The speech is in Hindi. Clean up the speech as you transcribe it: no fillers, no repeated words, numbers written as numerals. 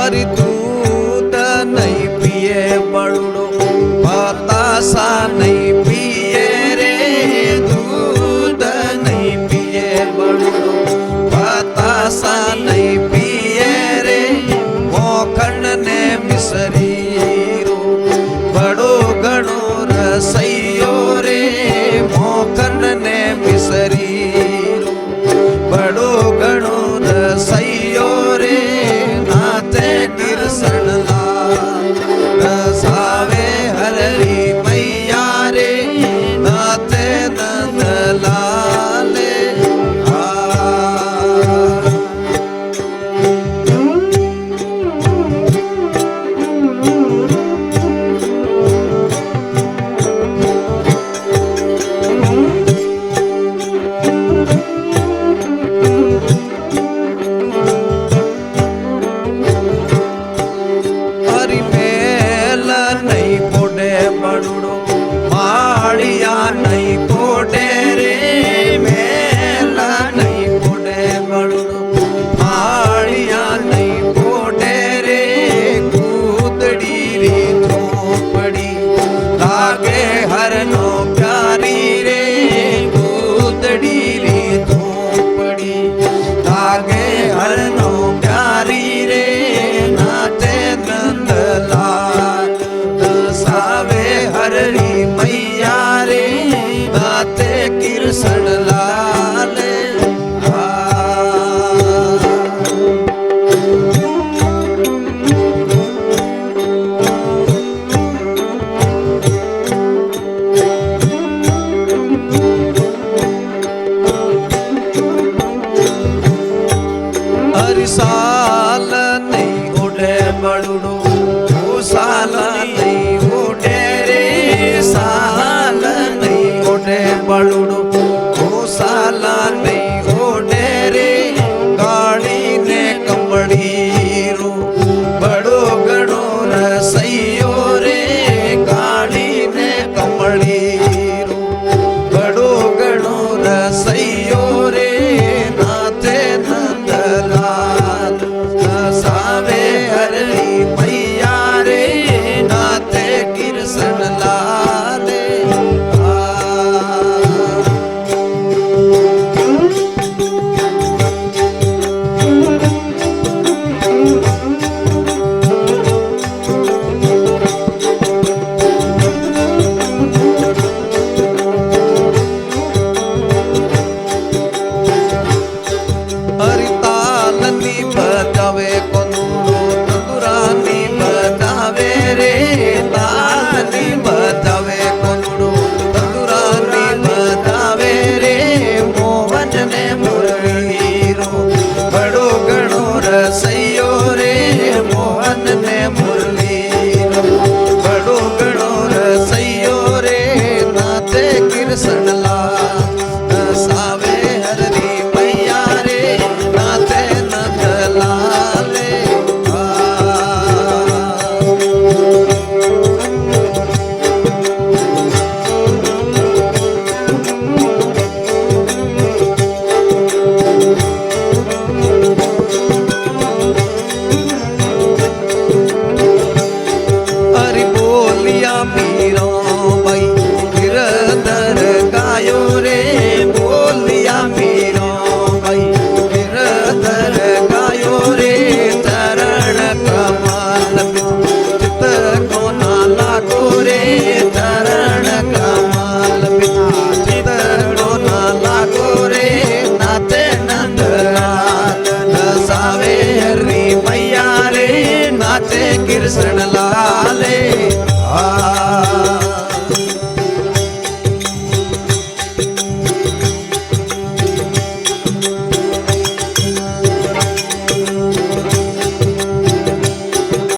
अरे दूध नहीं पिए बड़ो बतासा नहीं पिए रे दूध नहीं पिए बड़ो बतासा नहीं पिए रे मोखन ने मिसरी रो बड़ो घणो रसैयो रे मोखन ने मिसरी रो बड़ो घणो रसैयो रे नाते गिरसण रसावे हररी मैया रे नाते नंद लाले माड़िया नहीं पोडे रे मेला नहीं पोडे बड़ो माड़िया नहीं पोडे रे कूदड़ी री झोपड़ी लागे हर नो प्यारी रे कूदड़ी री झोपड़ी लागे हर नो प्यारी रे नाचे नंदलाल सावे हररी मैया रे नाते कृष्ण लाल हरि साल नहीं उड़े बड़ो साल नहीं उड़े रे साल नहीं उड़े बड़ो साल नहीं उड़े रे गाड़ी ने कमड़ी रो बड़ो गणो रसैयो रे गाड़ी ने कमड़ी रो बड़ो गणो रसैयो रे नाते नंदलाल सावे हरली मैया रे नाते कृष्ण लाल हरितालनी बजावे कोनुरो तंदुरानी बजावे रे तालनी बजावे कोनुरो तंदुरानी बजावे रे मोहन ने मुरली रो बड़ो घणो रसैयो रे मोहन ने मुरली रो बड़ो घणो रसैयो रे नाते कृष्ण लाल सावे हररी मैया रे नाते नंद लाले हरि बोलिया मीरा भाई गिरधर गायो रे बोलिया मीरा भाई गिरधर गायो रे चरण कमल चित को ना लागो रे चरण कमल चित को ना लागो रे नाते नंदलाल सावे हरी मैया रे नाते कृष्ण लाले